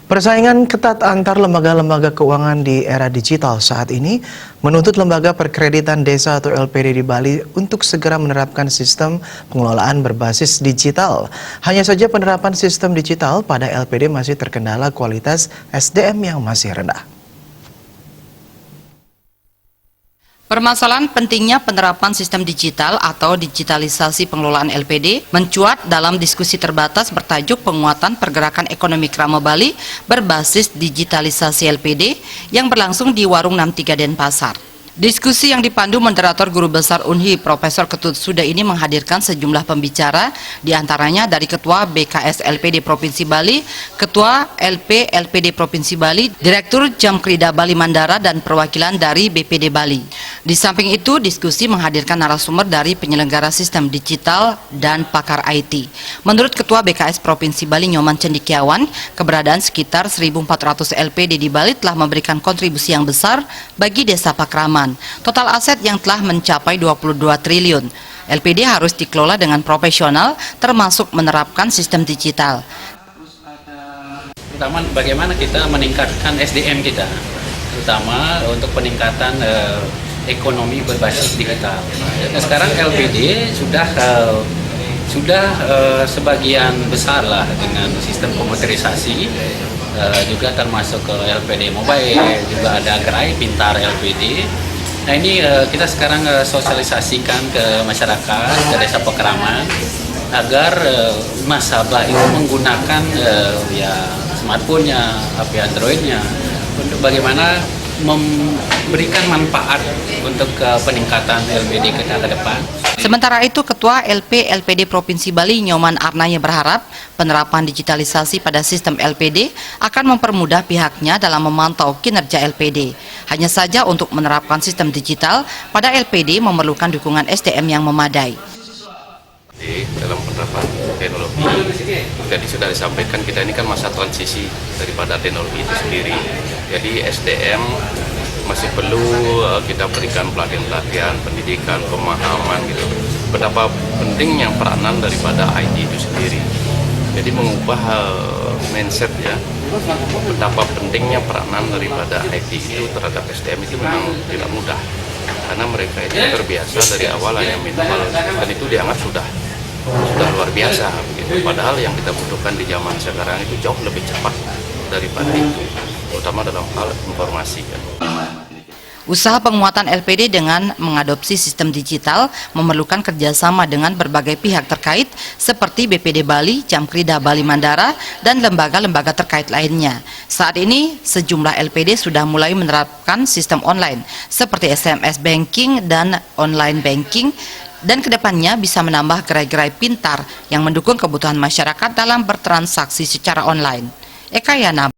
Persaingan ketat antar lembaga-lembaga keuangan di era digital saat ini menuntut Lembaga Perkreditan Desa atau LPD di Bali untuk segera menerapkan sistem pengelolaan berbasis digital. Hanya saja penerapan sistem digital pada LPD masih terkendala kualitas SDM yang masih rendah. Permasalahan pentingnya penerapan sistem digital atau digitalisasi pengelolaan LPD mencuat dalam diskusi terbatas bertajuk penguatan pergerakan ekonomi Krama Bali berbasis digitalisasi LPD yang berlangsung di Warung 63 Denpasar. Diskusi yang dipandu moderator Guru Besar Unhi Profesor Ketut Suda ini menghadirkan sejumlah pembicara, diantaranya dari Ketua BKS LPD Provinsi Bali, Ketua LP LPD Provinsi Bali, Direktur Jamkrida Bali Mandara, dan perwakilan dari BPD Bali. Di samping itu, diskusi menghadirkan narasumber dari penyelenggara sistem digital dan pakar IT. Menurut Ketua BKS Provinsi Bali Nyoman Cendikiawan, keberadaan sekitar 1.400 LPD di Bali telah memberikan kontribusi yang besar bagi Desa Pakraman. Total aset yang telah mencapai 22 triliun. LPD harus dikelola dengan profesional, termasuk menerapkan sistem digital. Terutama bagaimana kita meningkatkan SDM kita, terutama untuk peningkatan ekonomi berbasis digital. Nah, sekarang LPD sudah sebagian besar lah dengan sistem komputerisasi, juga termasuk ke LPD Mobile, juga ada Gerai Pintar LPD. Nah ini kita sekarang sosialisasikan ke masyarakat, ke Desa Pakraman, agar nasabah itu menggunakan smartphone-nya, HP Android-nya, untuk bagaimana memberikan manfaat untuk peningkatan LPD kita ke depan. Sementara itu, Ketua LP LPD Provinsi Bali Nyoman Arnaya berharap penerapan digitalisasi pada sistem LPD akan mempermudah pihaknya dalam memantau kinerja LPD. Hanya saja untuk menerapkan sistem digital pada LPD memerlukan dukungan SDM yang memadai. Dalam penerapan teknologi, jadi sudah disampaikan kita ini kan masa transisi daripada teknologi itu sendiri. Jadi SDM masih perlu kita berikan pelatihan-pelatihan, pendidikan, pemahaman gitu. Betapa pentingnya peranan daripada IT itu sendiri. Jadi mengubah mindset ya. Betapa pentingnya peranan daripada IT itu terhadap SDM itu memang tidak mudah. Karena mereka itu terbiasa dari awal hanya minimal dan itu dianggap sudah luar biasa gitu. Padahal yang kita butuhkan di zaman sekarang itu jauh lebih cepat daripada itu, terutama dalam hal informasi kan. Usaha penguatan LPD dengan mengadopsi sistem digital memerlukan kerjasama dengan berbagai pihak terkait seperti BPD Bali, Jamkrida Bali Mandara, dan lembaga-lembaga terkait lainnya. Saat ini, sejumlah LPD sudah mulai menerapkan sistem online seperti SMS banking dan online banking, dan kedepannya bisa menambah gerai-gerai pintar yang mendukung kebutuhan masyarakat dalam bertransaksi secara online. Eka Yana